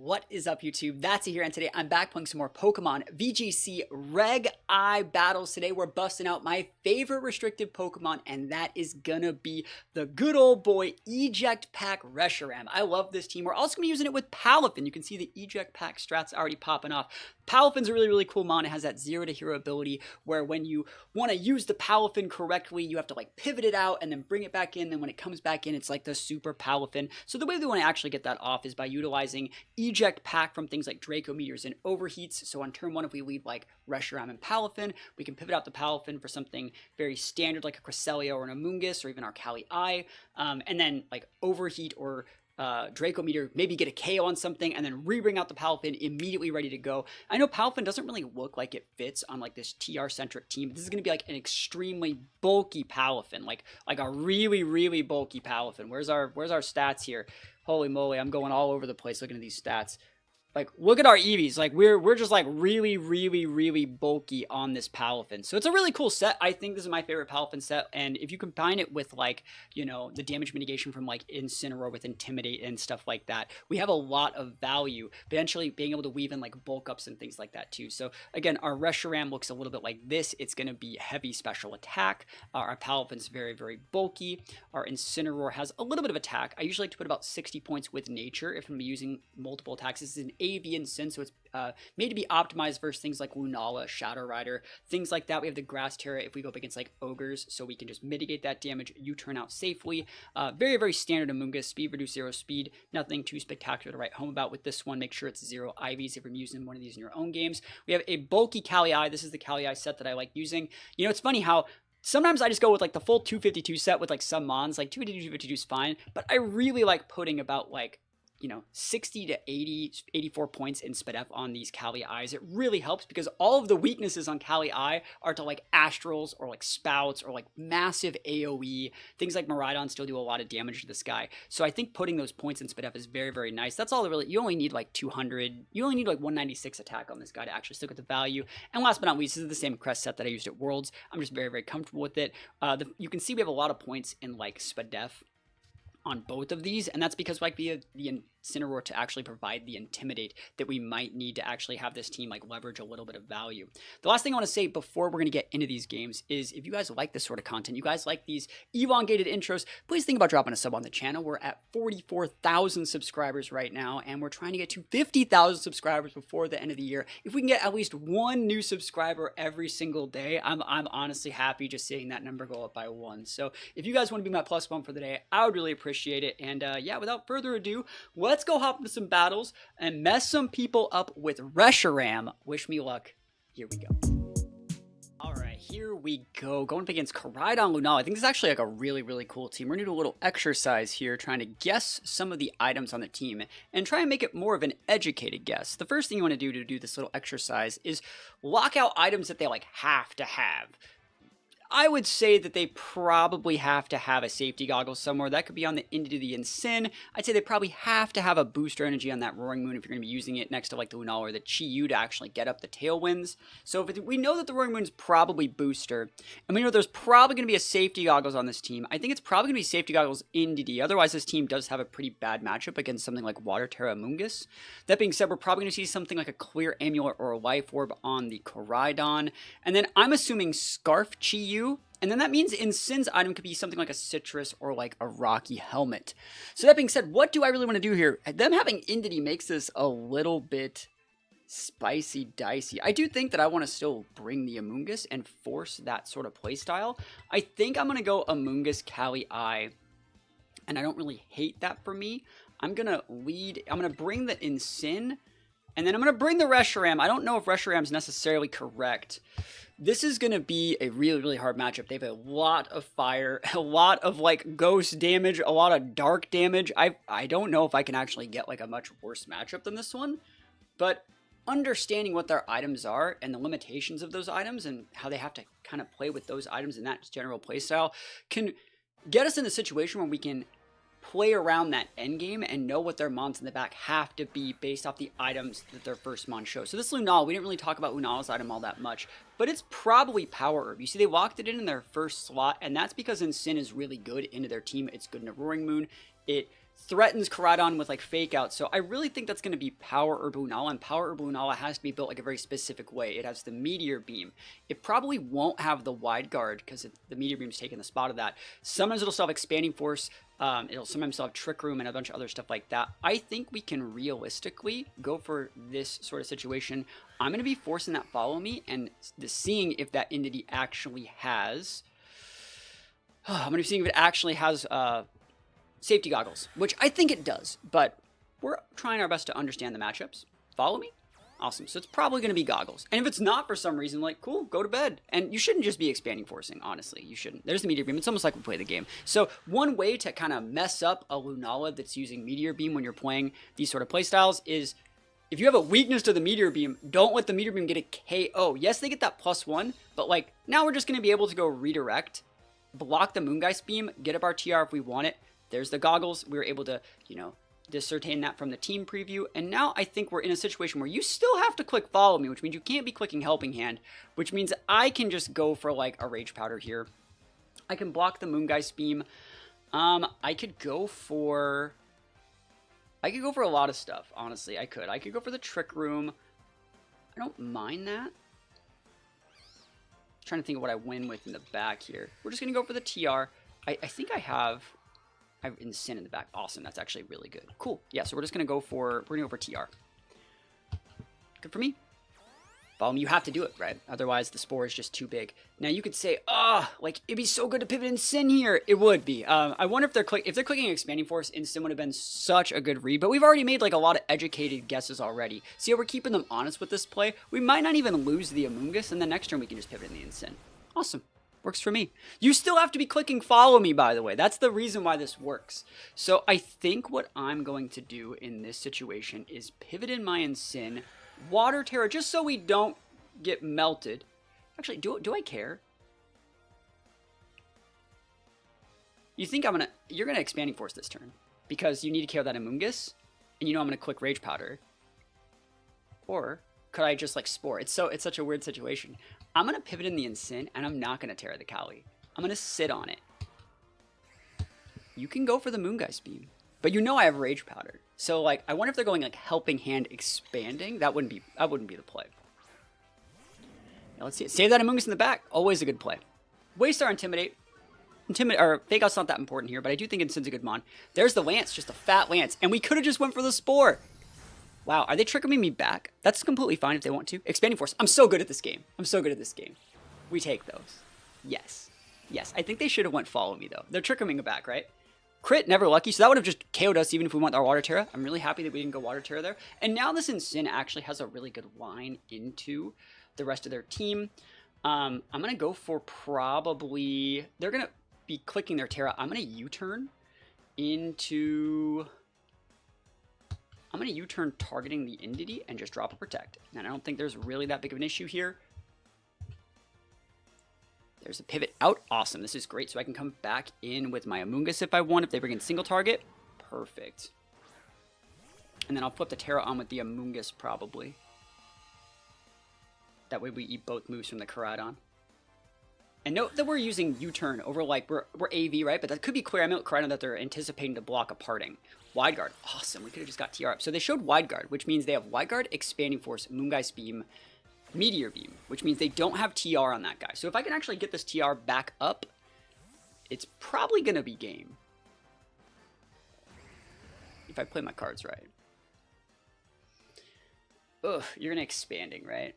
What is up, YouTube? That's it here, and today I'm back playing some more Pokemon VGC Reg I battles. Today we're busting out my favorite restricted Pokemon, and that is gonna be the good old boy Eject Pack Reshiram. I love this team. We're also gonna be using it with Palafin. You can see the Eject Pack strats already popping off. Palafin's a really cool mon. It has that 0 to hero ability where when you want to use the Palafin correctly, you have to like pivot it out and then bring it back in. Then when it comes back in, it's like the super Palafin. So the way we want to actually get that off is by utilizing Eject Pack from things like Draco Meteors and Overheats. So on turn 1, if we leave like Reshiram and Palafin, we can pivot out the Palafin for something very standard like a Cresselia or an Amoonguss or even our Kali-I. And then like Overheat or Draco Meteor, maybe get a KO on something, and then re-bring out the Palafin immediately ready to go. I know Palafin doesn't really look like it fits on like this TR-centric team. This is going to be like an extremely bulky Palafin, like a really bulky Palafin. Where's our stats here? Holy moly, I'm going all over the place looking at these stats. Like, look at our EVs. Like, we're just, like, really bulky on this Palafin. So, it's a really cool set. I think this is my favorite Palafin set. And if you combine it with, like, you know, the damage mitigation from, like, Incineroar with Intimidate and stuff like that, we have a lot of value. Potentially being able to weave in, like, bulk ups and things like that, too. So, again, our Reshiram looks a little bit like this. It's going to be heavy special attack. Our Palafin's very bulky. Our Incineroar has a little bit of attack. I usually like to put about 60 points with Nature if I'm using multiple attacks. This is an avian sin, so it's made to be optimized versus things like Lunala, Shadow Rider, things like that. We have the Grass Terra if we go up against like Ogres, so we can just mitigate that damage. You turn out safely. Very standard Amoonguss. Speed reduce 0 speed. Nothing too spectacular to write home about with this one. Make sure it's 0 IVs if you're using one of these in your own games. We have a bulky Kali-I. This is the Kali-I set that I like using. You know, it's funny how sometimes I just go with like the full 252 set with like some mons. Like 252 is fine, but I really like putting about like, you know, 60 to 80, 84 points in SpDef on these Kali-Is. It really helps because all of the weaknesses on Kali-I are to like Astrals or like Spouts or like massive AoE. Things like Miraidon still do a lot of damage to this guy. So I think putting those points in SpDef is very nice. That's all really, you only need like 200, you only need like 196 attack on this guy to actually still get the value. And last but not least, this is the same crest set that I used at Worlds. I'm just very comfortable with it. You can see we have a lot of points in like SpDef on both of these, and that's because like the Incineroar to actually provide the Intimidate that we might need to actually have this team like leverage a little bit of value. The last thing I want to say before we're going to get into these games is if you guys like this sort of content, you guys like these elongated intros, please think about dropping a sub on the channel. We're at 44,000 subscribers right now, and we're trying to get to 50,000 subscribers before the end of the year. If we can get at least one new subscriber every single day, I'm honestly happy just seeing that number go up by 1. So if you guys want to be my plus one for the day, I would really appreciate it. And yeah, without further ado, let's go hop into some battles and mess some people up with Reshiram. Wish me luck. Here we go. Alright, here we go. Going up against Koraidon Lunala. I think this is actually like a really cool team. We're going to do a little exercise here trying to guess some of the items on the team and try and make it more of an educated guess. The first thing you want to do this little exercise is lock out items that they like have to have. I would say that they probably have to have a safety goggle somewhere. That could be on the Into the Incin. I'd say they probably have to have a booster energy on that Roaring Moon if you're going to be using it next to like the Lunala or the Chi-Yu to actually get up the Tailwinds. So if we know that the Roaring Moon is probably booster, and we know there's probably going to be a safety goggles on this team, I think it's probably going to be safety goggles in DD. Otherwise, this team does have a pretty bad matchup against something like Water Terra Amoonguss. That being said, we're probably going to see something like a Clear Amulet or a Life Orb on the Koraidon. And then I'm assuming Scarf Chi-Yu. And then that means Incin's item could be something like a Citrus or like a Rocky Helmet. So that being said, what do I really want to do here? Them having Indity makes this a little bit spicy dicey. I do think that I want to still bring the Amoonguss and force that sort of playstyle. I think I'm going to go Amoonguss Kali-I, and I don't really hate that for me. I'm going to bring the Incin, and then I'm going to bring the Reshiram. I don't know if Reshiram's necessarily correct. This is going to be a really hard matchup. They have a lot of fire, a lot of like ghost damage, a lot of dark damage. I don't know if I can actually get like a much worse matchup than this one, but understanding what their items are and the limitations of those items and how they have to kind of play with those items in that general playstyle can get us in a situation where we can play around that end game and know what their mons in the back have to be based off the items that their first mon shows. So this Lunala, we didn't really talk about Lunala's item all that much, but it's probably Power Herb. You see, they locked it in their first slot, and that's because Incin is really good into their team. It's good in a Roaring Moon. It threatens Koraidon with like fake out. So I really think that's going to be Power Herb Lunala, and Power Herb Lunala has to be built like a very specific way. It has the Meteor Beam. It probably won't have the Wide Guard because the Meteor Beam's taking the spot of that. Sometimes it'll still have Expanding Force. It'll sometimes still have Trick Room and a bunch of other stuff like that. I think we can realistically go for this sort of situation. I'm going to be forcing that Follow Me and seeing if that entity actually has... I'm going to be seeing if it actually has... safety goggles, which I think it does, but we're trying our best to understand the matchups. Follow me? Awesome. So it's probably going to be goggles. And if it's not for some reason, like, cool, go to bed. And you shouldn't just be expanding forcing, honestly. You shouldn't. There's the Meteor Beam. It's almost like we play the game. So one way to kind of mess up a Lunala that's using Meteor Beam when you're playing these sort of playstyles is if you have a weakness to the Meteor Beam, don't let the Meteor Beam get a KO. Yes, they get that +1, but like now we're just going to be able to go redirect, block the Moongeist Beam, get up our TR if we want it. There's the goggles. We were able to, you know, discertain that from the team preview. And now I think we're in a situation where you still have to click Follow Me, which means you can't be clicking Helping Hand, which means I can just go for like a Rage Powder here. I can block the Moongeist Beam. I could go for a lot of stuff, honestly. I could go for the Trick Room. I don't mind that. I'm trying to think of what I win with in the back here. We're just going to go for the TR. I think I have Insyn in the back. Awesome. That's actually really good. Cool. Yeah, so we're just going to go for TR. Good for me. Follow Me, you have to do it, right? Otherwise, the Spore is just too big. Now, you could say, like, it'd be so good to pivot Insyn here. It would be. I wonder if they're clicking Expanding Force, Insyn would have been such a good read, but we've already made, like, a lot of educated guesses already. See how we're keeping them honest with this play? We might not even lose the Amoonguss, and the next turn we can just pivot in the Insyn. Awesome. Works for me. You still have to be clicking Follow Me, by the way. That's the reason why this works. So I think what I'm going to do in this situation is pivot in my Insyn, Water Terror, just so we don't get melted. Actually, do I care? You think you're gonna Expanding Force this turn because you need to KO that Amoonguss, and you know I'm gonna click Rage Powder. Or could I just like Spore? It's such a weird situation. I'm going to pivot in the Insyn, and I'm not going to Terra the Kali. I'm going to sit on it. You can go for the Moongeist Beam, but you know I have Rage Powder. So, like, I wonder if they're going, like, Helping Hand Expanding. That wouldn't be the play. Now, let's see it. Save that Amoonguss in the back. Always a good play. Waste our Intimidate. Or Fake Out's not that important here, but I do think Insyn's a good mon. There's the Lance, just a fat Lance, and we could have just went for the Spore. Wow, are they tricking me back? That's completely fine if they want to. Expanding Force. I'm so good at this game. We take those. Yes. Yes, I think they should have went Follow Me, though. They're tricking me back, right? Crit, never lucky. So that would have just KO'd us even if we went our Water Terra. I'm really happy that we didn't go Water Terra there. And now this Insyn actually has a really good line into the rest of their team. I'm going to go for probably... They're going to be clicking their Terra. I'm going to U-turn into... I'm going to U-turn targeting the entity and just drop a Protect. And I don't think there's really that big of an issue here. There's a pivot out. Awesome. This is great. So I can come back in with my Amoonguss if I want. If they bring in single target. Perfect. And then I'll flip the Terra on with the Amoonguss probably. That way we eat both moves from the Koraidon. And note that we're using U-turn over like, we're AV, right? But that could be clear. I mean, Koraidon that they're anticipating to block a parting. Wide Guard. Awesome. We could have just got TR up. So they showed Wide Guard, which means they have Wide Guard, Expanding Force, Moongeist Beam, Meteor Beam, which means they don't have TR on that guy. So if I can actually get this TR back up, it's probably going to be game. If I play my cards right. Ugh, you're going to Expanding, right?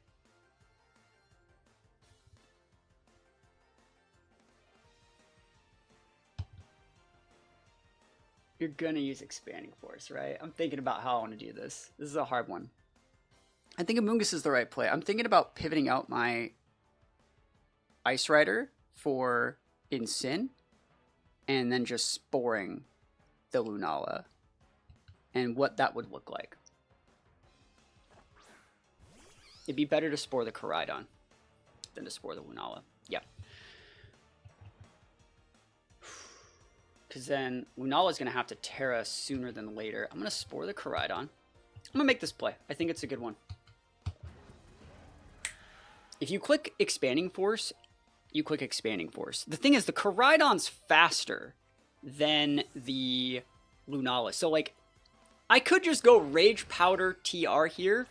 You're going to use Expanding Force, right? I'm thinking about how I want to do this. This is a hard one. I think Amoonguss is the right play. I'm thinking about pivoting out my Ice Rider for Insyn and then just sporing the Lunala and what that would look like. It'd be better to spore the Koraidon than to spore the Lunala. Yeah. Because then Lunala is going to have to Terra sooner than later. I'm going to spore the Koraidon. I'm going to make this play. I think it's a good one. If you click Expanding Force, you click Expanding Force. The thing is, the Koraidon's faster than the Lunala. So, like, I could just go Rage Powder TR here,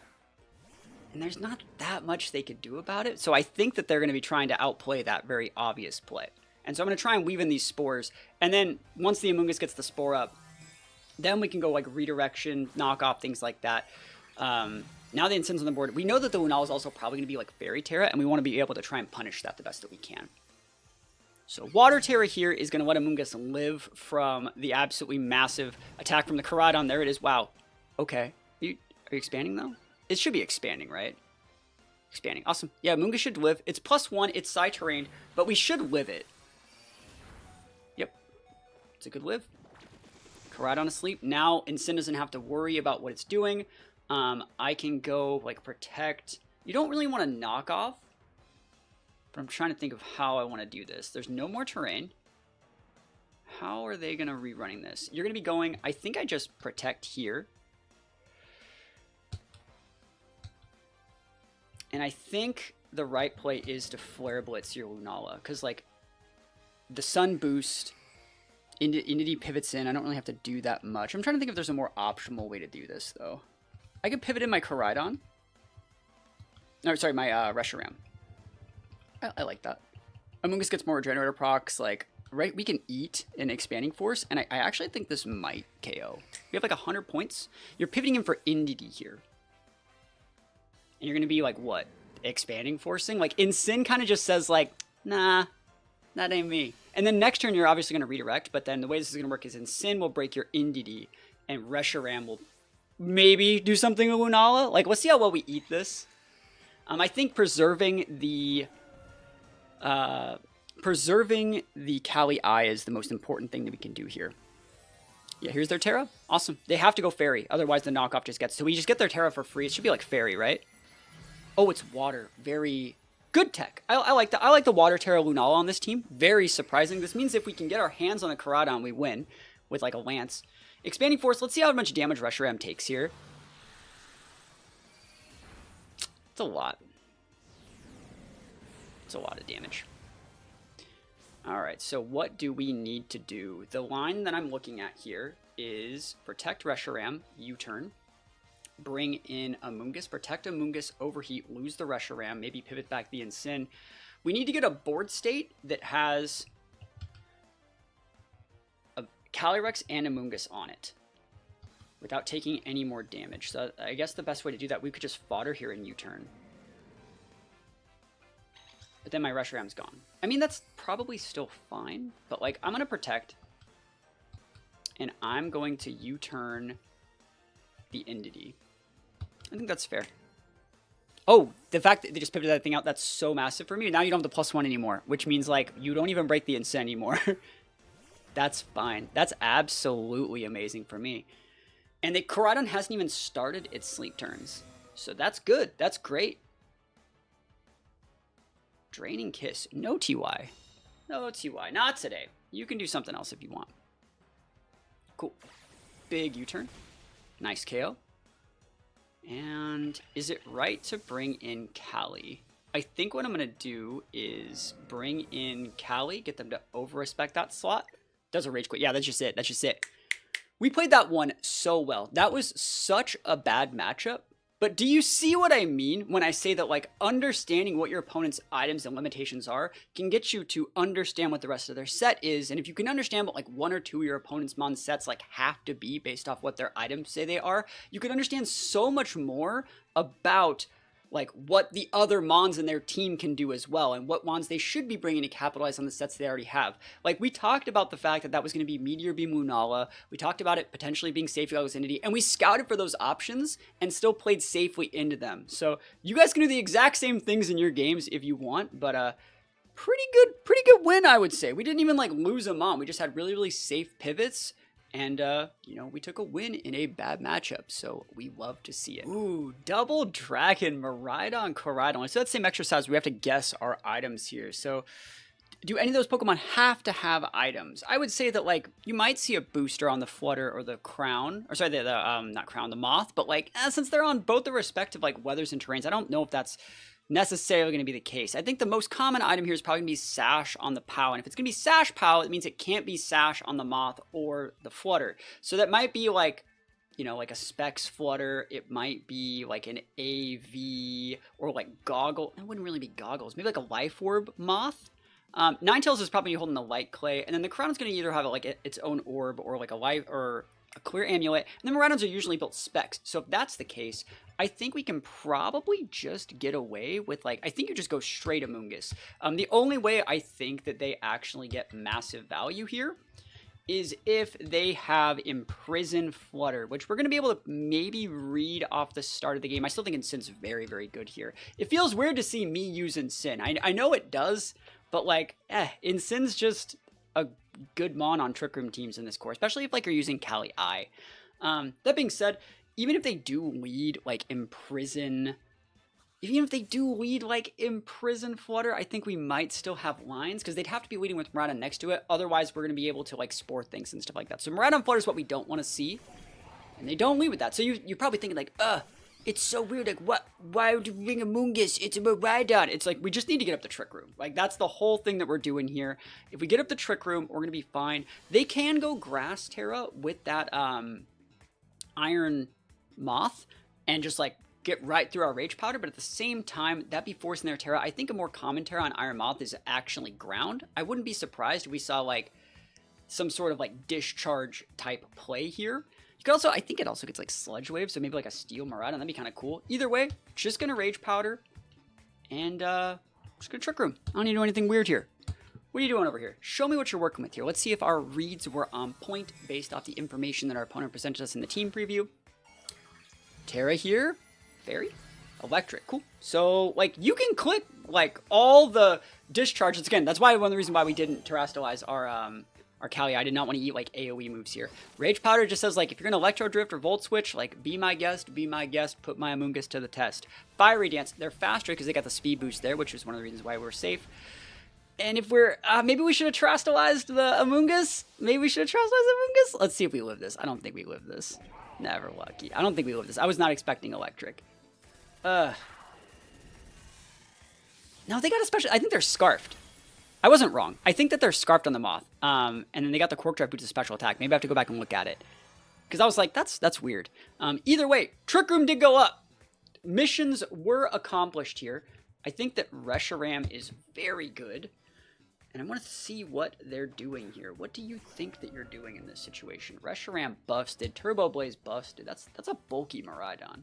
and there's not that much they could do about it. So I think that they're going to be trying to outplay that very obvious play. And so I'm going to try and weave in these spores. And then once the Amoonguss gets the spore up, then we can go like redirection, knock off, things like that. Now the Incen's on the board. We know that the Lunala is also probably going to be like Fairy Terra, and we want to be able to try and punish that the best that we can. So Water Terra here is going to let Amoonguss live from the absolutely massive attack from the Koraidon. There it is. Wow. Okay. Are you expanding though? It should be expanding, right? Expanding. Awesome. Yeah, Amoonguss should live. It's +1. It's side terrain, but we should live it. Yep. It's a good live. Koraidon asleep. Now Incin doesn't have to worry about what it's doing. I can go like protect. You don't really want to knock off, but I'm trying to think of how I want to do this. There's no more terrain. How are they going to rerunning this? You're going to be going, I think I just protect here. And I think the right play is to Flare Blitz your Lunala, because like the Sun boost, Entity pivots in. I don't really have to do that much. I'm trying to think if there's a more optimal way to do this though. I could pivot in my Koraidon. No, sorry, my Reshiram. I like that. Amoonguss gets more regenerator procs. Like, right, we can eat an Expanding Force, and I actually think this might KO. We have like 100 points. You're pivoting in for Entity here. And you're going to be like, what? Expanding Forcing? Like, Incin kind of just says like, nah, that ain't me. And then next turn, you're obviously going to redirect, but then the way this is going to work is Incin will break your Entity, and Reshiram will maybe do something with Lunala. Like, let's see how well we eat this. I think preserving the Kali Eye is the most important thing that we can do here. Yeah, here's their Terra. Awesome. They have to go Fairy, otherwise the knockoff just gets. So we just get their Terra for free. It should be like Fairy, right? Oh, it's water. Very good tech. I like that. I like the Water Terra Lunala on this team. Very surprising. This means if we can get our hands on the Koraidon, we win with like a Lance. Expanding Force. Let's see how much damage Reshiram takes here. It's a lot. It's a lot of damage. Alright, so what do we need to do? The line that I'm looking at here is protect Reshiram, U-turn. Bring in Amoonguss, protect Amoonguss, overheat, lose the Reshiram, maybe pivot back the Incin. We need to get a board state that has a Calyrex and Amoonguss on it without taking any more damage. So I guess the best way to do that, we could just fodder here and U-turn. But then my Reshiram's gone. I mean, that's probably still fine, but like, I'm going to protect, and I'm going to U-turn the Entity. I think that's fair. Oh, the fact that they just pivoted that thing out, that's so massive for me. Now you don't have the +1 anymore, which means like, you don't even break the Incin anymore. That's fine. That's absolutely amazing for me. And the Koraidon hasn't even started its sleep turns. So that's good. That's great. Draining Kiss. No TY. No TY. Not today. You can do something else if you want. Cool. Big U-turn. Nice KO. And is it right to bring in Kali? I think what I'm going to do is bring in Kali, get them to over-respect that slot. Does a Rage Quit. Yeah, that's just it. That's just it. We played that one so well. That was such a bad matchup. But do you see what I mean when I say that, like, understanding what your opponent's items and limitations are can get you to understand what the rest of their set is. And if you can understand what, like, one or two of your opponent's mon sets, like, have to be based off what their items say they are, you can understand so much more about, like, what the other mons in their team can do as well, and what mons they should be bringing to capitalize on the sets they already have. Like, we talked about the fact that that was going to be Meteor Beam Lunala, we talked about it potentially being Safety Goggles Entity, and we scouted for those options and still played safely into them. So you guys can do the exact same things in your games if you want, but pretty good win, I would say. We didn't even like lose a mon, we just had really safe pivots. And, you know, we took a win in a bad matchup, so we love to see it. Ooh, Double Dragon, Miraidon, Koraidon. So that same exercise, we have to guess our items here. So, do any of those Pokemon have to have items? I would say that, like, you might see a booster on the Flutter or the Crown. Or sorry, not Crown, the Moth. But, like, since they're on both the respective, like, weathers and terrains, I don't know if that's necessarily going to be the case. I think the most common item here is probably going to be Sash on the POW. And if it's going to be Sash POW, it means it can't be Sash on the Moth or the Flutter. So that might be like, you know, like a Specs Flutter. It might be like an AV or like Goggle. It wouldn't really be Goggles. Maybe like a Life Orb Moth. Ninetales is probably holding the Light Clay. And then the Koraidon's going to either have like its own orb or like a life or a clear amulet. And then Miraidons are usually built specs. So if that's the case, I think we can probably just get away with like, I think you just go straight Amoonguss. The only way I think that they actually get massive value here is if they have Imprison Flutter, which we're going to be able to maybe read off the start of the game. I still think Incin's very, very good here. It feels weird to see me use Incin. I know it does, but like, Incin's just a good mon on Trick Room teams in this core, especially if like you're using Kali I. That being said, even if they do lead like Imprison Flutter, I think we might still have lines because they'd have to be leading with Miraidon next to it. Otherwise, we're going to be able to like spore things and stuff like that. So Miraidon Flutter is what we don't want to see, and they don't lead with that. So you're probably thinking like, it's so weird. Like, what? Why would you bring Amoonguss? It's a Miraidon. It's like, we just need to get up the Trick Room. Like, that's the whole thing that we're doing here. If we get up the Trick Room, we're going to be fine. They can go Grass Terra with that Iron Moth and just, like, get right through our Rage Powder. But at the same time, that'd be forcing their Terra. I think a more common Terra on Iron Moth is actually Ground. I wouldn't be surprised if we saw, like, some sort of, like, Discharge type play here. You could also, I think it also gets like Sludge Wave, so maybe like a Steel Miraidon. That'd be kind of cool. Either way, just gonna Rage Powder and just gonna Trick Room. I don't need to do anything weird here. What are you doing over here? Show me what you're working with here. Let's see if our reads were on point based off the information that our opponent presented us in the team preview. Terra here, Fairy, Electric, cool. So like you can click like all the discharges. Again, that's why one of the reasons why we didn't terrestrialize our Kali. I did not want to eat like AoE moves here. Rage Powder just says like if you're gonna Electro Drift or Volt Switch, like be my guest, put my Amoonguss to the test. Fiery Dance, they're faster because they got the speed boost there, which is one of the reasons why we're safe. And if we're maybe we should have terrestrialized the Amoonguss. Maybe we should have terrestrialized the Amoonguss. Let's see if we live this. I don't think we live this. Never lucky. I don't think we live this. I was not expecting Electric. No, they got a special. I think they're Scarfed. I wasn't wrong. I think that they're Scarfed on the Moth. And then they got the Quark Drive boost to special attack. Maybe I have to go back and look at it. Because I was like, that's weird. Either way, Trick Room did go up. Missions were accomplished here. I think that Reshiram is very good. And I want to see what they're doing here. What do you think that you're doing in this situation? Reshiram busted. Turbo Blaze busted. That's a bulky Miraidon.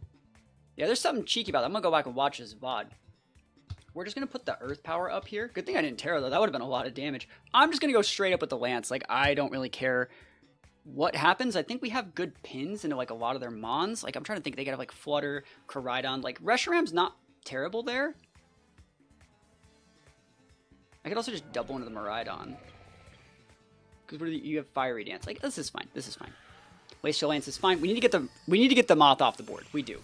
Yeah, there's something cheeky about that. I'm going to go back and watch this VOD. We're just going to put the Earth Power up here. Good thing I didn't Terra, though. That would have been a lot of damage. I'm just going to go straight up with the Lance. Like, I don't really care what happens. I think we have good pins into, like, a lot of their Mons. Like, I'm trying to think. They could have, like, Flutter, Koraidon. Like, Reshiram's not terrible there. I could also just double into the Miraidon. Because you have Fiery Dance. Like, this is fine. This is fine. Glacial Lance is fine. We need to get the Moth off the board. We do.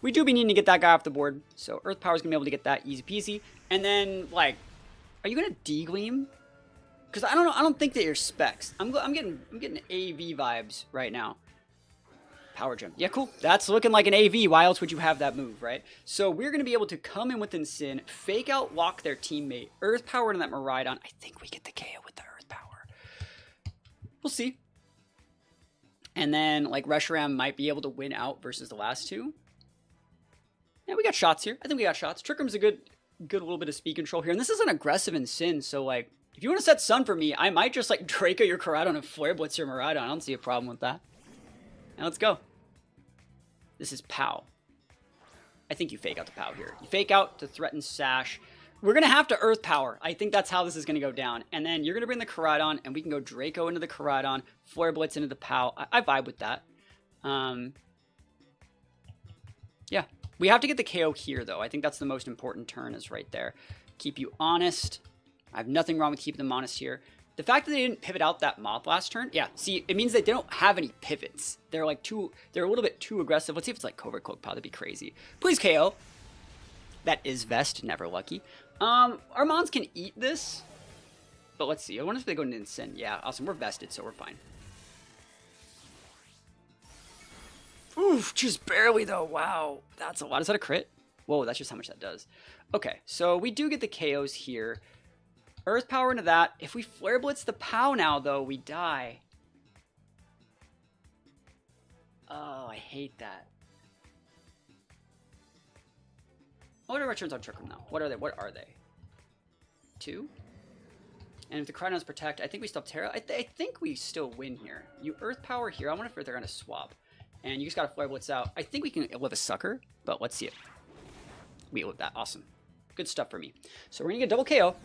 We do be needing to get that guy off the board, so Earth Power's gonna be able to get that easy peasy. And then, like, are you gonna D-Gleam? Because I don't know. I don't think that you're Specs. I'm getting AV vibes right now. Power Gem. Yeah, cool. That's looking like an AV. Why else would you have that move, right? So we're gonna be able to come in with Incin, fake out, lock their teammate, Earth Power into that Miraidon. I think we get the KO with the Earth Power. We'll see. And then, like, Reshiram might be able to win out versus the last two. Yeah, we got shots here. I think we got shots. Trick Room's a good little bit of speed control here. And this is an aggressive Incin, so, like, if you want to set Sun for me, I might just, like, Draco your Koraidon and Flare Blitz your Miraidon. I don't see a problem with that. Now let's go. This is POW. I think you fake out the POW here. You fake out to threaten Sash. We're going to have to Earth Power. I think that's how this is going to go down. And then you're going to bring the Koraidon, and we can go Draco into the Koraidon, Flare Blitz into the POW. I vibe with that. Yeah. We have to get the KO here, though. I think that's the most important turn is right there. Keep you honest. I have nothing wrong with keeping them honest here. The fact that they didn't pivot out that Moth last turn, yeah, see, it means that they don't have any pivots. They're like they're a little bit too aggressive. Let's see if it's like Covert Cloak Pow. That'd be crazy. Please KO. That is Vest, never lucky. Our Mons can eat this, but let's see. I wonder if they go into Incin. Yeah, awesome. We're vested, so we're fine. Oof, just barely though. Wow, that's a lot. Is that a crit? Whoa, that's just how much that does. Okay, so we do get the KOs here. Earth Power into that. If we Flare Blitz the POW now, though, we die. Oh, I hate that. What are returns on Trick Room now? What are they? What are they? 2? And if the Koraidons protect, I think we still have Terra. I think we still win here. You Earth Power here. I wonder if they're going to swap. And you just got to Flare Blitz out. I think we can live a Sucker, but let's see it. We live that. Awesome. Good stuff for me. So we're going to get double KO.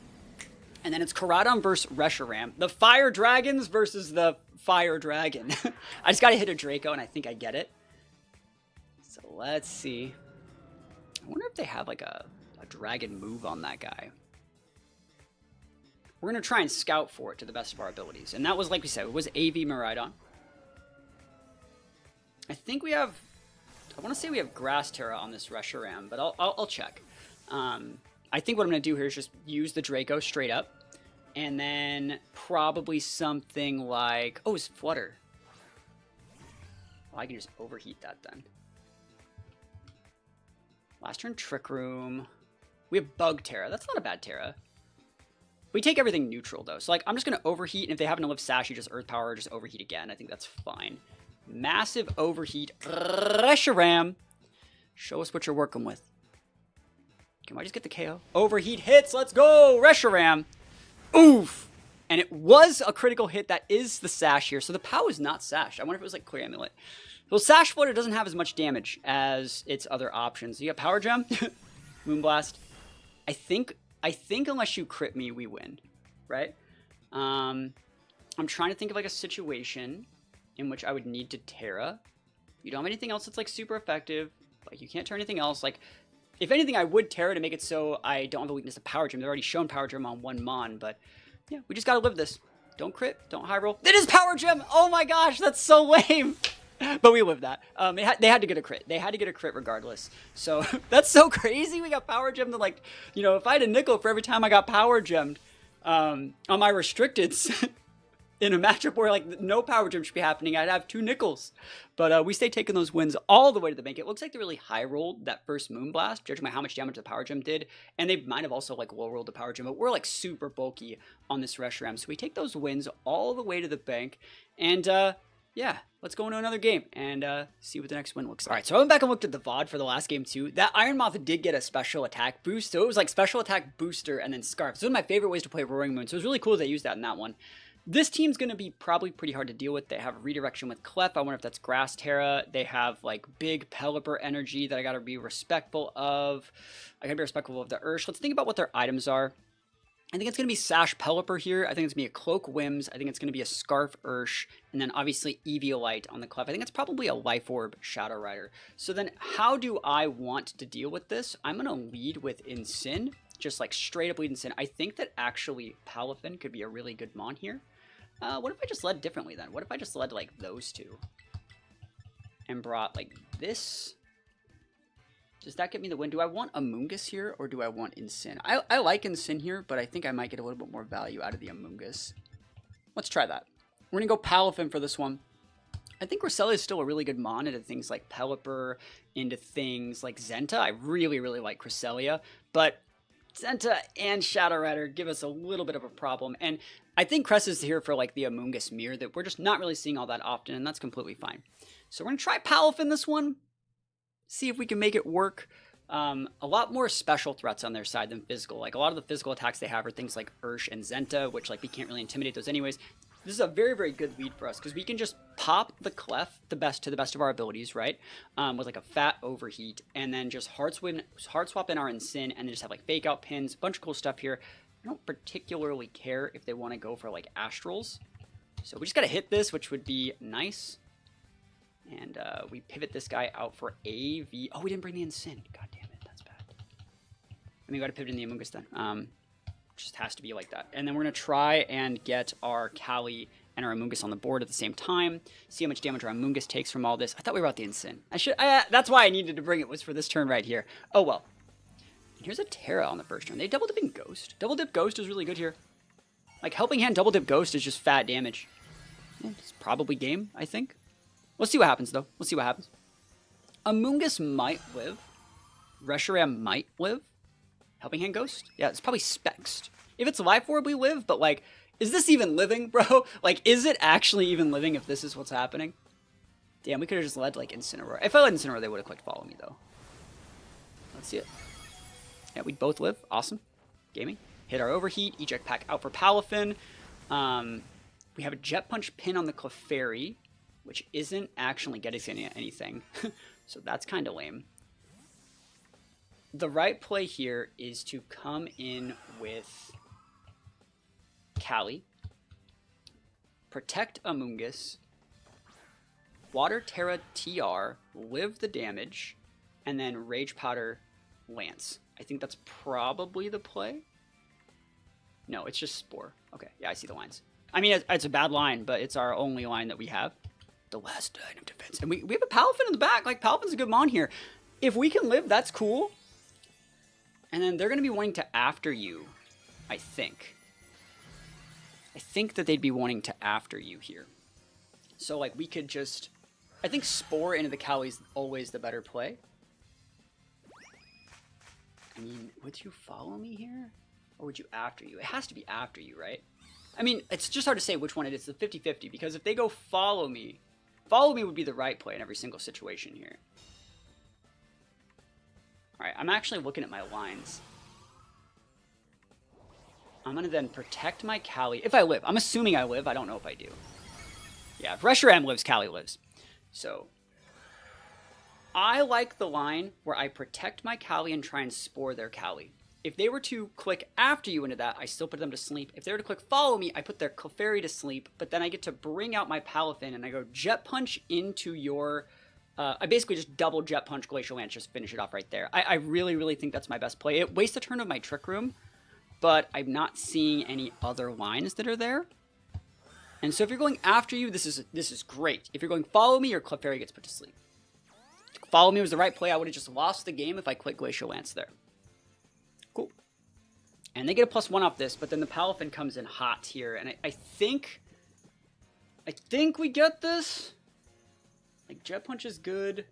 And then it's Koraidon versus Reshiram. The Fire Dragons versus the Fire Dragon. I just got to hit a Draco, and I think I get it. So let's see. I wonder if they have like a dragon move on that guy. We're going to try and scout for it to the best of our abilities. And that was, like we said, it was AV Miraidon. I think we have... I want to say we have Grass Terra on this Reshiram, but I'll check. I think what I'm going to do here is just use the Draco straight up. And then probably something like... Oh, it's Flutter. Well, I can just overheat that then. Last turn, Trick Room. We have Bug Terra. That's not a bad Terra. We take everything neutral, though. So, like, I'm just going to overheat. And if they happen to live Sash, you just Earth Power or just overheat again. I think that's fine. Massive overheat. Reshiram. Show us what you're working with. Can I just get the KO? Overheat hits. Let's go. Reshiram. Oof. And it was a critical hit. That is the Sash here. So the POW is not Sash. I wonder if it was like Clear Amulet. Well, Sash Flutter doesn't have as much damage as its other options. You got Power Gem. Moonblast. I think unless you crit me, we win. Right? I'm trying to think of like a situation in which I would need to Terra. You don't have anything else that's like super effective. Like you can't turn anything else. Like if anything, I would Terra to make it so I don't have a weakness to Power Gem. They've already shown Power Gem on 1 Mon, but yeah, we just gotta live this. Don't crit, don't high roll. It is Power Gem! Oh my gosh, that's so lame! But we lived that. They had to get a crit. They had to get a crit regardless. So that's so crazy. We got Power Gemmed to like, you know, if I had a nickel for every time I got Power Gemmed on my restricteds, in a matchup where like no Power Gem should be happening, I'd have 2 nickels. But we stay taking those wins all the way to the bank. It looks like they really high rolled that first Moonblast, judging by how much damage the Power Gem did. And they might have also like low rolled the Power Gem, but we're like super bulky on this Reshiram. So we take those wins all the way to the bank. And yeah, let's go into another game and see what the next win looks like. All right, so I went back and looked at the VOD for the last game too. That Iron Moth did get a special attack boost. So it was like special attack booster and then Scarf. So one of my favorite ways to play Roaring Moon. So it was really cool they used that in that one. This team's going to be probably pretty hard to deal with. They have Redirection with Clef. I wonder if that's Grass Terra. They have like big Pelipper energy that I got to be respectful of. I got to be respectful of the Ursh. Let's think about what their items are. I think it's going to be Sash Pelipper here. I think it's going to be a Cloak Whims. I think it's going to be a Scarf Ursh. And then obviously Eviolite on the Clef. I think it's probably a Life Orb Shadow Rider. So then how do I want to deal with this? I'm going to lead with Ensign. Just like straight up lead Ensign. I think that actually Palafin could be a really good Mon here. What if I just led differently then? What if I just led like those two? And brought like this? Does that get me the win? Do I want Amoonguss here or do I want Ensign? I like Ensign here, but I think I might get a little bit more value out of the Amoonguss. Let's try that. We're going to go Palafin for this one. I think Cresselia is still a really good Mon into things like Pelipper, into things like Zenta. I really, really like Cresselia, but Zenta and Shadow Rider give us a little bit of a problem. And I think Cress is here for like the Amoonguss mirror that we're just not really seeing all that often, and that's completely fine. So we're going to try Palafin this one. See if we can make it work. A lot more special threats on their side than physical. Like a lot of the physical attacks they have are things like Ursh and Zenta, which like we can't really intimidate those anyways. This is a very, very good lead for us because we can just pop the Clef to the best of our abilities, right? With like a fat overheat and then just hard swap in our Ensign and then just have like fake out pins, a bunch of cool stuff here. I don't particularly care if they want to go for like Astrals. So we just got to hit this, which would be nice. And we pivot this guy out for AV. Oh, we didn't bring the Ensign. God damn it, that's bad. I mean, we got to pivot in the Amoonguss then. Just has to be like that. And then we're going to try and get our Kali and our Amoonguss on the board at the same time. See how much damage our Amoonguss takes from all this. I thought we were out the Ensign. That's why I needed to bring it, was for this turn right here. Oh, well. Here's a Terra on the first turn. They double dipping Ghost. Double dip Ghost is really good here. Like, Helping Hand double dip Ghost is just fat damage. Yeah, it's probably game, I think. Let's see what happens, though. Let's see what happens. Amoonguss might live. Reshiram might live. Helping Hand Ghost? Yeah, it's probably Spexed. If it's Life Orb, we live, but like, is this even living, bro? Like, is it actually even living if this is what's happening? Damn, we could have just led like Incineroar. If I led Incineroar, they would have clicked follow me though. Let's see it. Yeah, we'd both live. Awesome. Gaming. Hit our Overheat. Eject Pack out for Palafin. We have a Jet Punch pin on the Clefairy, which isn't actually getting anything. So that's kind of lame. The right play here is to come in with Kali, protect Amoonguss, Water Terra TR, live the damage, and then Rage Powder Lance. I think that's probably the play. No, it's just Spore. Okay, yeah, I see the lines. I mean, it's a bad line, but it's our only line that we have. The last line of defense. And we have a Palafin in the back. Like, Palafin's a good mon here. If we can live, that's cool. And then they're going to be wanting to after you, I think. I think that they'd be wanting to after you here. So, like, we could just... I think Spore into the Kali is always the better play. I mean, would you follow me here? Or would you after you? It has to be after you, right? I mean, it's just hard to say which one it is. It's the 50-50. Because if they go follow me would be the right play in every single situation here. Alright, I'm actually looking at my lines. I'm going to then protect my Kali. If I live. I'm assuming I live. I don't know if I do. Yeah, if Reshiram lives, Kali lives. So, I like the line where I protect my Kali and try and Spore their Kali. If they were to click after you into that, I still put them to sleep. If they were to click follow me, I put their Clefairy to sleep, but then I get to bring out my Palafin and I go Jet Punch into your... I basically just double Jet Punch Glacial Lance, just finish it off right there. I really, really think that's my best play. It wastes a turn of my Trick Room, but I'm not seeing any other lines that are there. And so if you're going after you, this is great. If you're going follow me, your Clefairy gets put to sleep. Follow me was the right play. I would have just lost the game if I clicked Glacial Lance there. Cool. And they get a +1 off this, but then the Palafin comes in hot here, and I think we get this. Like, Jet Punch is good.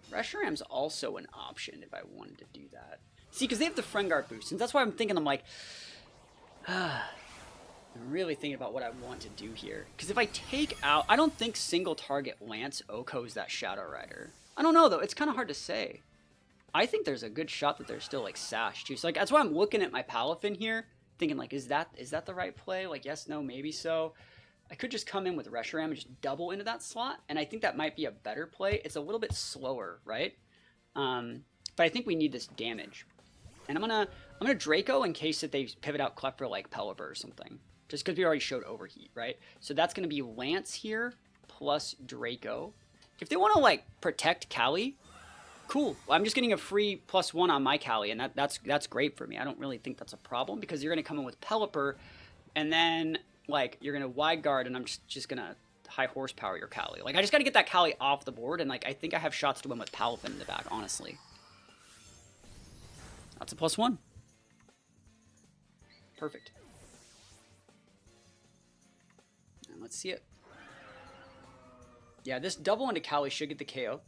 Reshiram's also an option if I wanted to do that. See, because they have the Frengar boost, and that's why I'm thinking, I'm like, I'm really thinking about what I want to do here. Because if I take out, I don't think single target Lance Oko's that Shadow Rider. I don't know, though. It's kind of hard to say. I think there's a good shot that they're still, like, Sash, too. So, like, that's why I'm looking at my Palafin here, thinking, like, is that the right play? Like, yes, no, maybe so. I could just come in with Reshiram and just double into that slot, and I think that might be a better play. It's a little bit slower, right? But I think we need this damage. And I'm gonna Draco in case that they pivot out Clef for, like, Pelipper or something. Just because we already showed Overheat, right? So that's gonna be Lance here, plus Draco. If they want to, like, protect Kali, cool. I'm just getting a free +1 on my Kali, and that's great for me. I don't really think that's a problem, because you're gonna come in with Pelipper, and then... like, you're going to wide guard, and I'm just going to high horsepower your Kali. Like, I just got to get that Kali off the board, and, like, I think I have shots to win with Palafin in the back, honestly. That's a +1. Perfect. And let's see it. Yeah, this double into Kali should get the KO.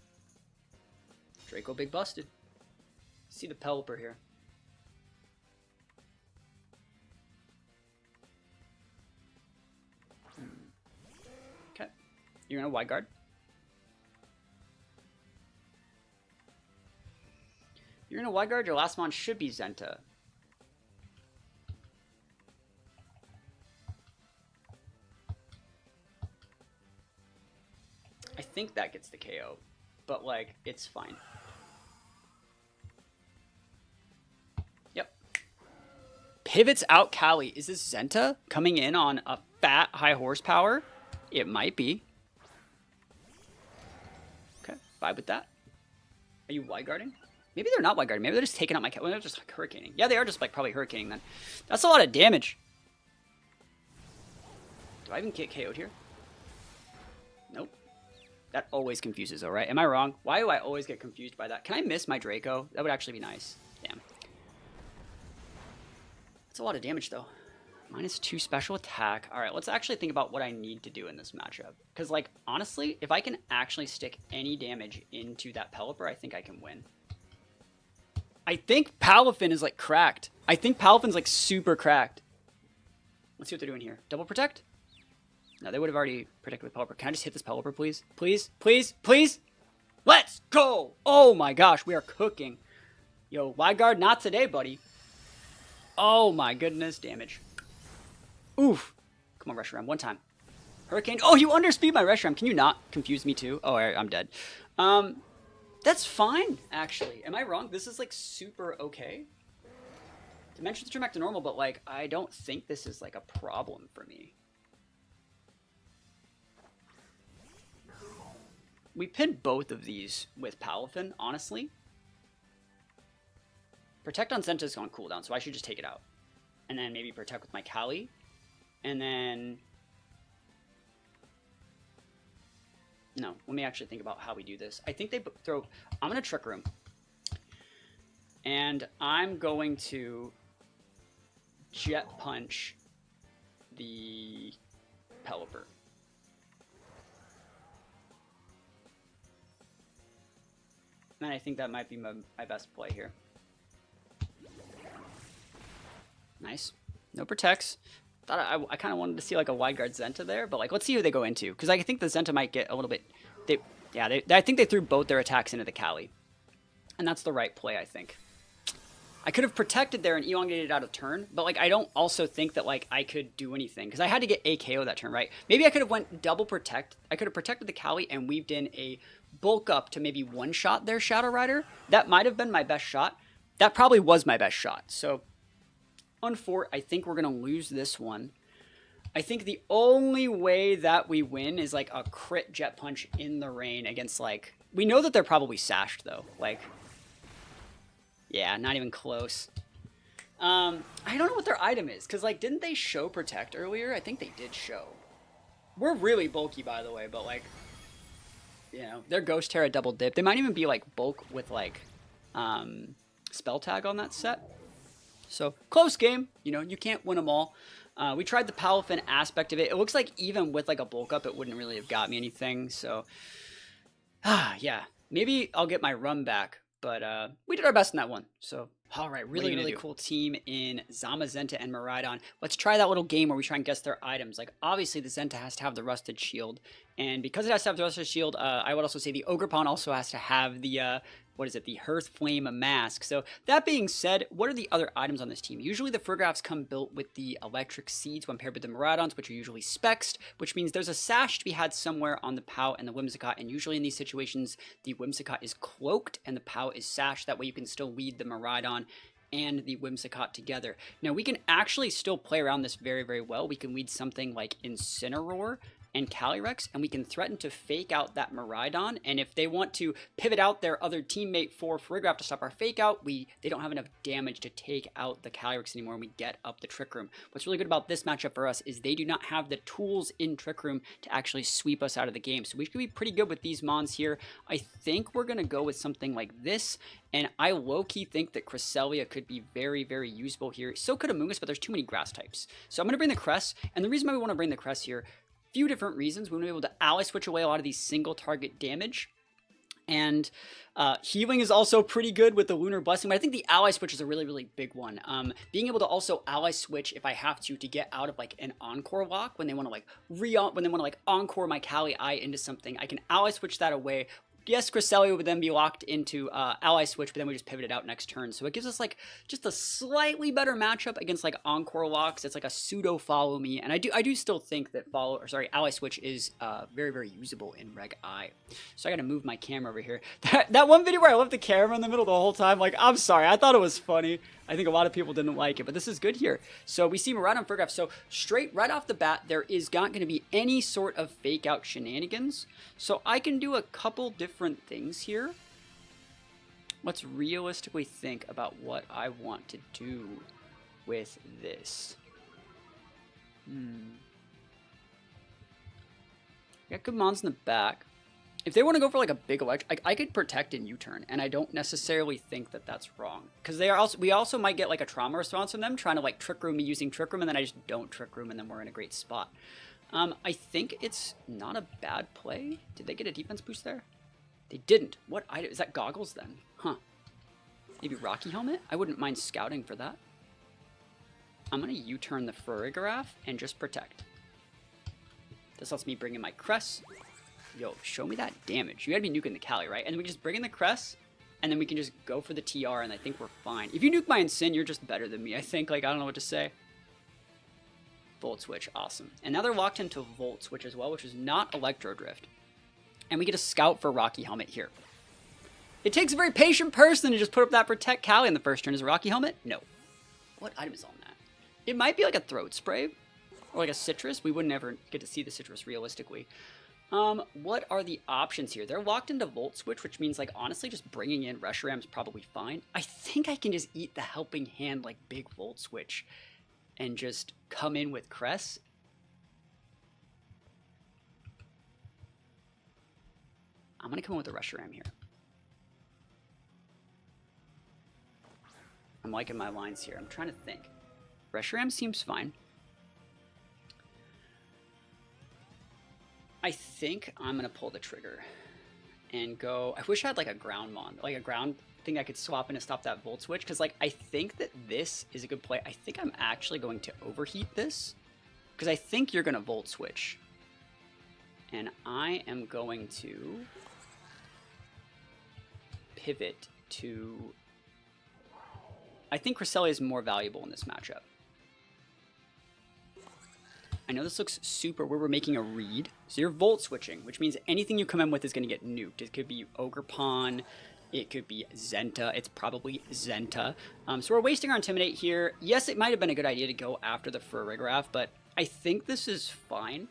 Draco big busted. See the Pelipper here. You're going to wide guard. You're going to wide guard. Your last mon should be Zenta. I think that gets the KO, but, like, it's fine. Yep. Pivots out Kali. Is this Zenta coming in on a fat high horsepower? It might be. Vibe with that. Are you wide guarding? Maybe they're not wide guarding. Maybe they're just taking out my... well, they're just like hurricaning. Yeah, they are just like probably hurricaning then. That's a lot of damage. Do I even get KO'd here? Nope. That always confuses though, right? Am I wrong? Why do I always get confused by that? Can I miss my Draco? That would actually be nice. Damn. That's a lot of damage though. -2 special attack. All right, let's actually think about what I need to do in this matchup. Because, like, honestly, if I can actually stick any damage into that Pelipper, I think I can win. I think Palafin is like cracked. I think Palafin's like super cracked. Let's see what they're doing here. Double protect? No, they would have already protected with Pelipper. Can I just hit this Pelipper, please? Please, please, please? Let's go! Oh my gosh, we are cooking. Yo, wide guard, not today, buddy. Oh my goodness, damage. Oof. Come on, Reshiram, one time. Hurricane. Oh, you underspeed my Reshiram. Can you not confuse me too? Oh, I'm dead. That's fine, actually. Am I wrong? This is like super okay. Dimensions turn back to normal, but like, I don't think this is like a problem for me. We pinned both of these with Palafin, honestly. Protect on Zenta is on cooldown, so I should just take it out. And then maybe protect with my Kali. And then... No, let me actually think about how we do this. I think they throw... I'm going to Trick Room. And I'm going to Jet Punch the Pelipper. And I think that might be my best play here. Nice. No protects. Thought I kind of wanted to see like a wide guard Zenta there, but like let's see who they go into, because I think the Zenta might get a little bit. I think they threw both their attacks into the Kali, and that's the right play. I think I could have protected there and elongated out of turn, but like I don't also think that like I could do anything because I had to get a KO that turn, right? Maybe I could have went double protect. I could have protected the Kali and weaved in a bulk up to maybe one shot their Shadow Rider. That might have been my best shot. That probably was my best shot. So. I think we're going to lose this one. I think the only way that we win is like a crit Jet Punch in the rain against like... We know that they're probably sashed though. Like, yeah, not even close. I don't know what their item is because like, didn't they show Protect earlier? I think they did show. We're really bulky by the way, but like, you know, their Ghost Terra double dip. They might even be like bulk with like spell tag on that set. So, close game. You know, you can't win them all. We tried the Palafin aspect of it. It looks like even with like a bulk up, it wouldn't really have got me anything. So, yeah. Maybe I'll get my run back. But we did our best in that one. So, all right. Really, really cool team in Zamazenta and Miraidon. Let's try that little game where we try and guess their items. Like, obviously, the Zenta has to have the Rusted Shield. And because it has to have the Rusted Shield, I would also say the Ogrepon also has to have the... what is it? The Hearth Flame Mask. So that being said, what are the other items on this team? Usually the Friggraphs come built with the Electric Seeds when paired with the Miraidons, which are usually spexed, which means there's a sash to be had somewhere on the POW and the Whimsicott, and usually in these situations, the Whimsicott is cloaked and the POW is sashed. That way you can still lead the Miraidon and the Whimsicott together. Now we can actually still play around this very, very well. We can lead something like Incineroar and Calyrex, and we can threaten to fake out that Miraidon, and if they want to pivot out their other teammate for Friggraph to stop our fake out, they don't have enough damage to take out the Calyrex anymore, and we get up the Trick Room. What's really good about this matchup for us is they do not have the tools in Trick Room to actually sweep us out of the game, so we should be pretty good with these mons here. I think we're going to go with something like this, and I low-key think that Cresselia could be very, very usable here. So could Amoonguss, but there's too many grass types. So I'm going to bring the Cress, and the reason why we want to bring the Cress here, few different reasons. We want to be able to ally switch away a lot of these single target damage, and healing is also pretty good with the Lunar Blessing, but I think the ally switch is a really, really big one. Being able to also ally switch if I have to get out of like an encore lock when they want to like encore my Kali Eye into something, I can ally switch that away. Yes, Cresselia would then be locked into ally switch, but then we just pivot it out next turn. So it gives us like just a slightly better matchup against like encore locks. It's like a pseudo follow me, and I do still think that ally switch is very, very usable in Reg I. So I got to move my camera over here. That one video where I left the camera in the middle the whole time, like I'm sorry, I thought it was funny. I think a lot of people didn't like it, but this is good here. So we see Miraidon Friggraph. So straight right off the bat, there is not going to be any sort of fake out shenanigans. So I can do a couple different things here. Let's realistically think about what I want to do with this. Got good mons in the back. If they want to go for like a big electric, I could protect in U-turn, and I don't necessarily think that that's wrong. Because we also might get like a trauma response from them trying to like Trick Room me using Trick Room, and then I just don't Trick Room, and then we're in a great spot. I think it's not a bad play. Did they get a defense boost there? They didn't. What item? Is that Goggles then? Huh. Maybe Rocky Helmet? I wouldn't mind scouting for that. I'm going to U-turn the Farigiraf and just protect. This lets me bring in my Cress. Yo, show me that damage. You gotta be nuking the Cali, right? And then we just bring in the Cress, and then we can just go for the TR, and I think we're fine. If you nuke my Incin, you're just better than me, I think. Like, I don't know what to say. Volt Switch, awesome. And now they're locked into Volt Switch as well, which is not Electro Drift. And we get a scout for Rocky Helmet here. It takes a very patient person to just put up that Protect Cali in the first turn. Is a Rocky Helmet? No. What item is on that? It might be like a Throat Spray or like a Citrus. We would never get to see the Citrus realistically. What are the options here? They're locked into Volt Switch, which means, like, honestly, just bringing in Reshiram is probably fine. I think I can just eat the Helping Hand, like, big Volt Switch and just come in with Cress. I'm going to come in with the Reshiram here. I'm liking my lines here. I'm trying to think. Reshiram seems fine. I think I'm going to pull the trigger and go... I wish I had, like, a ground mon. Like, a ground thing I could swap in to stop that Volt Switch. Because, like, I think that this is a good play. I think I'm actually going to overheat this. Because I think you're going to Volt Switch. And I am going to pivot to... I think Cresselia is more valuable in this matchup. I know this looks super weird. We're making a read. So you're Volt Switching, which means anything you come in with is going to get nuked. It could be Ogre Pawn. It could be Zenta. It's probably Zenta. So we're wasting our Intimidate here. Yes, it might have been a good idea to go after the Farigiraf, but I think this is fine.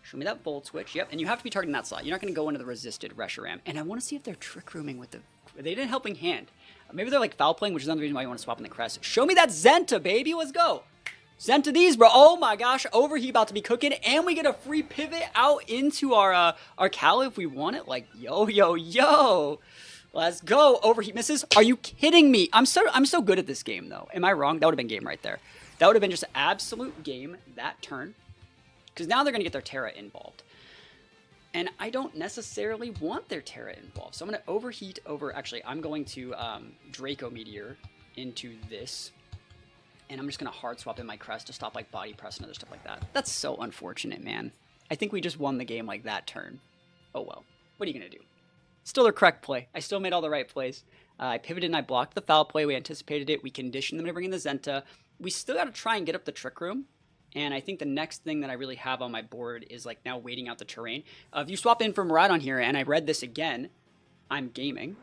Show me that Volt Switch. Yep, and you have to be targeting that slot. You're not going to go into the resisted Reshiram. And I want to see if they're Trick Rooming with the... They did Helping Hand. Maybe they're like foul playing, which is another reason why you want to swap in the Crest. Show me that Zenta, baby. Let's go. Zenta these, bro. Oh my gosh. Overheat about to be cooking. And we get a free pivot out into our Cali if we want it. Like, yo, yo, yo. Let's go. Overheat misses. Are you kidding me? I'm so good at this game, though. Am I wrong? That would have been game right there. That would have been just absolute game that turn. Because now they're going to get their Terra involved. And I don't necessarily want their Terra involved. So I'm going to overheat over... Actually, I'm going to Draco Meteor into this. And I'm just going to hard swap in my Crest to stop like Body Press and other stuff like that. That's so unfortunate, man. I think we just won the game like that turn. Oh well. What are you going to do? Still the correct play. I still made all the right plays. I pivoted and I blocked the foul play. We anticipated it. We conditioned them to bring in the Zenta. We still got to try and get up the Trick Room. And I think the next thing that I really have on my board is like now waiting out the terrain. If you swap in for Miraidon here, and I read this again, I'm gaming.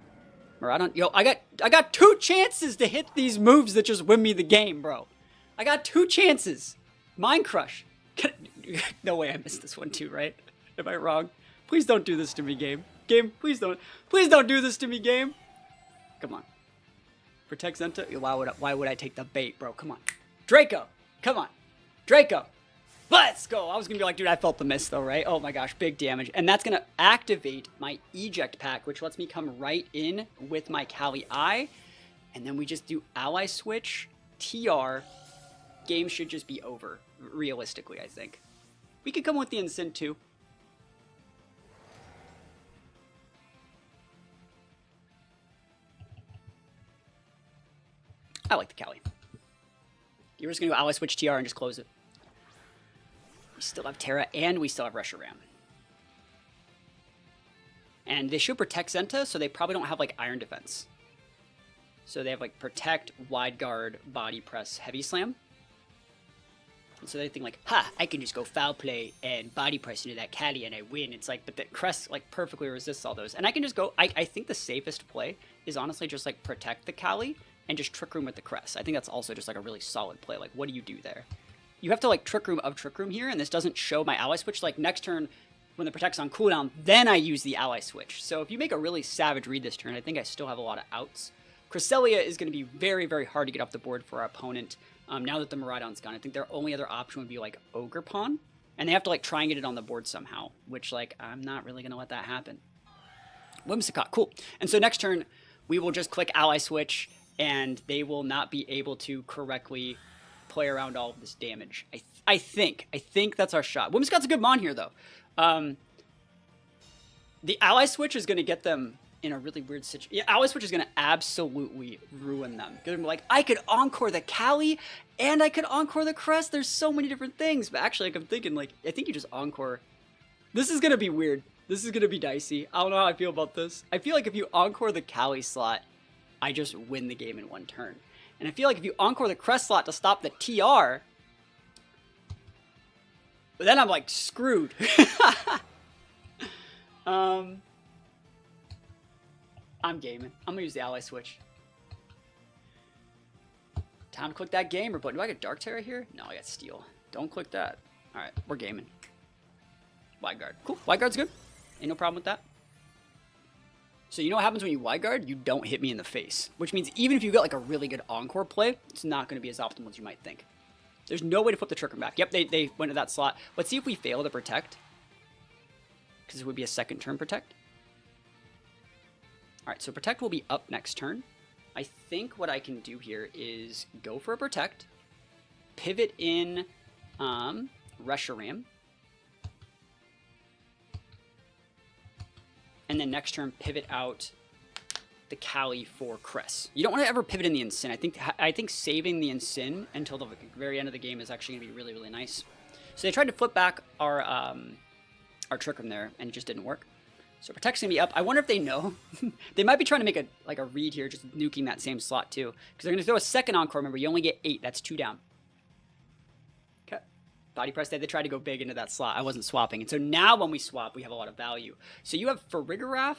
Miraidon, yo, I got 2 chances to hit these moves that just win me the game, bro. I got 2 chances. Mind Crush. No way I missed this one too, right? Am I wrong? Please don't do this to me, game. Game, please don't do this to me, game. Come on. Protect Zenta? Why would I take the bait, bro? Come on. Draco, come on. Draco, let's go. I was going to be like, dude, I felt the miss though, right? Oh my gosh, big damage. And that's going to activate my eject pack, which lets me come right in with my Cali Eye. And then we just do ally switch, TR. Game should just be over, realistically, I think. We could come with the Incin too. I like the Cali. You're just going to go ally switch TR and just close it. We still have Terra and we still have Reshiram. And they should protect Zenta, so they probably don't have like Iron Defense. So they have like Protect, Wide Guard, Body Press, Heavy Slam. And so they think like, ha, I can just go foul play and body press into that Cali and I win. It's like, but the Crest like perfectly resists all those. And I can just go, I think the safest play is honestly just like protect the Cali and just Trick Room with the Crest. I think that's also just like a really solid play. Like, what do you do there? You have to like Trick Room here, and this doesn't show my ally switch. Like next turn, when the Protect's on cooldown, then I use the ally switch. So if you make a really savage read this turn, I think I still have a lot of outs. Cresselia is going to be very, very hard to get off the board for our opponent. Now that the Miraidon's gone, I think their only other option would be like Ogre Pawn, and they have to like try and get it on the board somehow, which like I'm not really going to let that happen. Whimsicott, cool. And so next turn, we will just click ally switch, and they will not be able to correctly play around all of this damage. I think that's our shot. Whimsicott's a good mon here, though. The ally switch is going to get them in a really weird situation. Yeah, Ally Switch is going to absolutely ruin them. They're gonna be like, I could Encore the Cali, and I could Encore the Crest. There's so many different things. But actually, like, I'm thinking, like, I think you just Encore. This is going to be weird. This is going to be dicey. I don't know how I feel about this. I feel like if you Encore the Cali slot, I just win the game in one turn. And I feel like if you Encore the Crest slot to stop the TR, but then I'm, like, screwed. I'm gaming. I'm gonna use the Ally Switch. Time to click that gamer button. Do I get Dark Terra here? No, I got Steel. Don't click that. Alright, we're gaming. Wide guard. Cool. Wide guard's good. Ain't no problem with that. So you know what happens when you wide guard? You don't hit me in the face. Which means even if you get like a really good Encore play, it's not going to be as optimal as you might think. There's no way to flip the trigger back. Yep, they went to that slot. Let's see if we fail to protect. Because it would be a second turn protect. Alright, so protect will be up next turn. I think what I can do here is go for a protect, pivot in Reshiram, and then next turn pivot out the Cali for Cress. You don't want to ever pivot in the Ensign. I think saving the Ensign until the very end of the game is actually going to be really, really nice. So they tried to flip back our Trick Room there, and it just didn't work. So Protect's going to be up. I wonder if they know. They might be trying to make a read here, just nuking that same slot too. Because they're going to throw a second Encore. Remember, you only get 8. That's 2 down. Okay. Body Press, they tried to go big into that slot. I wasn't swapping. And so now when we swap, we have a lot of value. So you have Farigiraf,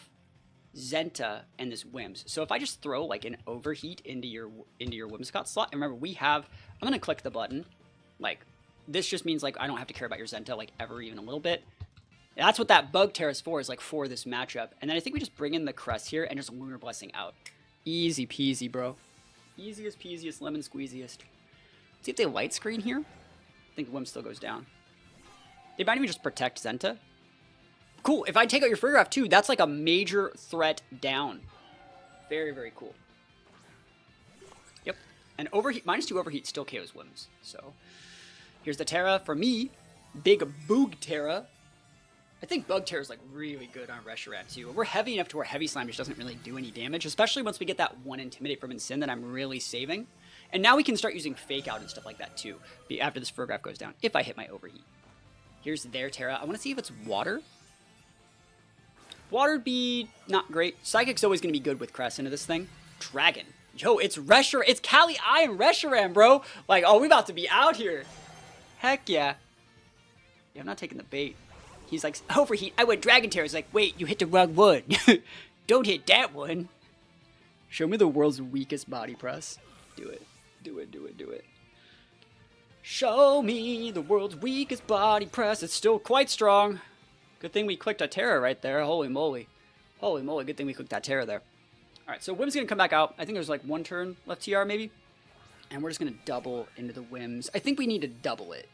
Zenta, and this Whims. So if I just throw like an Overheat into your Whimsicott slot, and remember, I'm going to click the button. Like, this just means like I don't have to care about your Zenta like ever even a little bit. That's what that Bug Terra is like for this matchup. And then I think we just bring in the Crest here and just Lunar Blessing out. Easy peasy, bro. Easiest peasiest, lemon squeeziest. See if they light screen here. I think Whim still goes down. They might even just protect Zenta. Cool. If I take out your Farigiraf too, that's like a major threat down. Very, very cool. Yep. And Overheat, -2 Overheat still KOs Whims. So here's the Terra for me. Big Boog Terra. I think Bug Terra is like really good on Reshiram too. We're heavy enough to where Heavy Slime just doesn't really do any damage, especially once we get that 1 Intimidate from Ensign that I'm really saving. And now we can start using Fake Out and stuff like that too, after this Farigiraf goes down, if I hit my Overheat. Here's their Terra. I want to see if it's Water. Water would be not great. Psychic's always going to be good with Crest into this thing. Dragon. Yo, it's Reshiram. It's Cali I and Reshiram, bro. Like, oh, we about to be out here. Heck yeah. Yeah, I'm not taking the bait. He's like, Overheat, I went Dragon Terror. He's like, wait, you hit the wrong one. Don't hit that one. Show me the world's weakest body press. Do it. Do it, do it, do it. Show me the world's weakest body press. It's still quite strong. Good thing we clicked a Terra right there. Holy moly. Holy moly, good thing we clicked that Terra there. Alright, so Whim's going to come back out. I think there's like 1 turn left TR maybe. And we're just going to double into the Whims. I think we need to double it.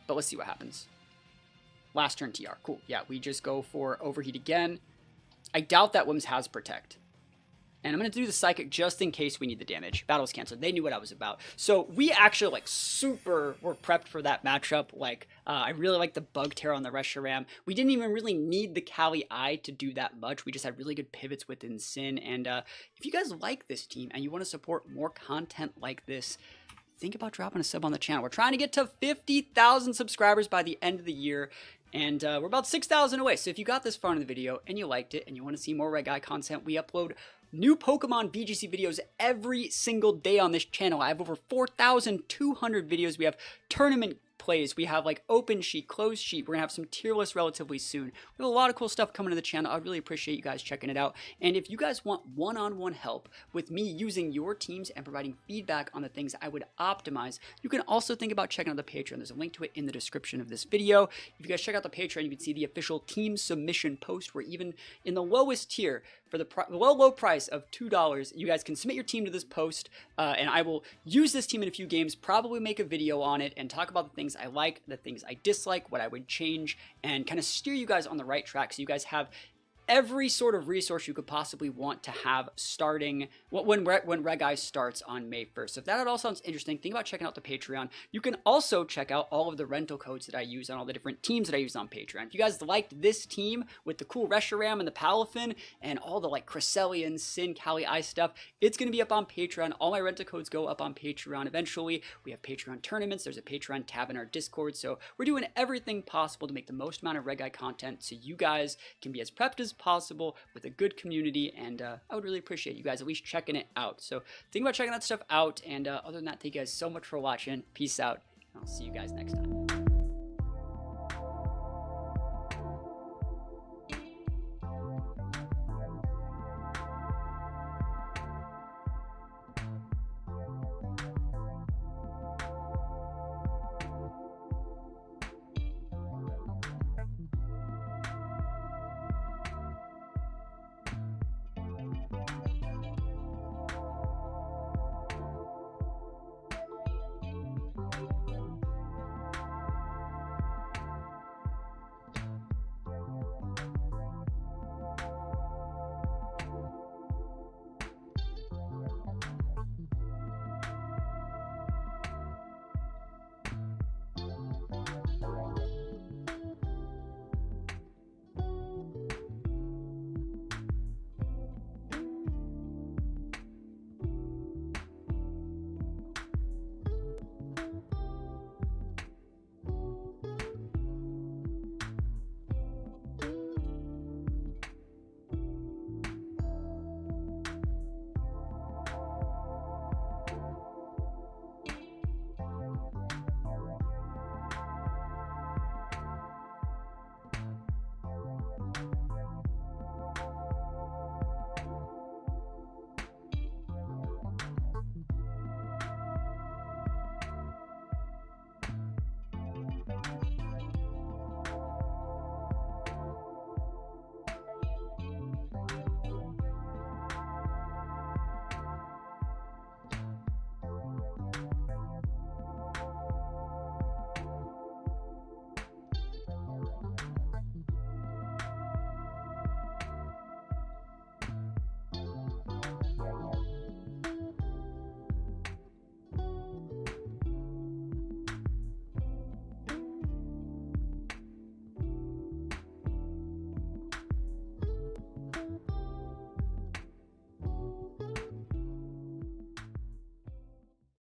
But let's see what happens. Last turn TR. Cool. Yeah, we just go for Overheat again. I doubt that Whims has Protect. And I'm going to do the Psychic just in case we need the damage. Battle's canceled. They knew what I was about. So we actually like super were prepped for that matchup. Like I really like the Bug Terror on the Reshiram. We didn't even really need the Cali Eye to do that much. We just had really good pivots within Sin. And if you guys like this team and you want to support more content like this, think about dropping a sub on the channel. We're trying to get to 50,000 subscribers by the end of the year. And we're about 6,000 away. So if you got this far in the video and you liked it and you want to see more Reg Eye content, we upload new Pokemon VGC videos every single day on this channel. I have over 4,200 videos. We have tournament plays. We have like open sheet, closed sheet. We're gonna have some tier lists relatively soon. We have a lot of cool stuff coming to the channel. I really appreciate you guys checking it out. And if you guys want one-on-one help with me using your teams and providing feedback on the things I would optimize, you can also think about checking out the Patreon. There's a link to it in the description of this video. If you guys check out the Patreon, you can see the official team submission post where even in the lowest tier, for the low price of $2, you guys can submit your team to this post, and I will use this team in a few games, probably make a video on it, and talk about the things I like, the things I dislike, what I would change, and kind of steer you guys on the right track so you guys have every sort of resource you could possibly want to have starting when Reg Eye starts on May 1st. So if that at all sounds interesting, think about checking out the Patreon. You can also check out all of the rental codes that I use on all the different teams that I use on Patreon. If you guys liked this team with the cool Reshiram and the Palafin and all the like Cresselia, Sin, Kali Eye stuff, it's going to be up on Patreon. All my rental codes go up on Patreon eventually. We have Patreon tournaments. There's a Patreon tab in our Discord. So we're doing everything possible to make the most amount of Reg Eye content so you guys can be as prepped as possible with a good community, and I would really appreciate you guys at least checking it out. So think about checking that stuff out, and other than that, thank you guys so much for watching. Peace out, and I'll see you guys next time.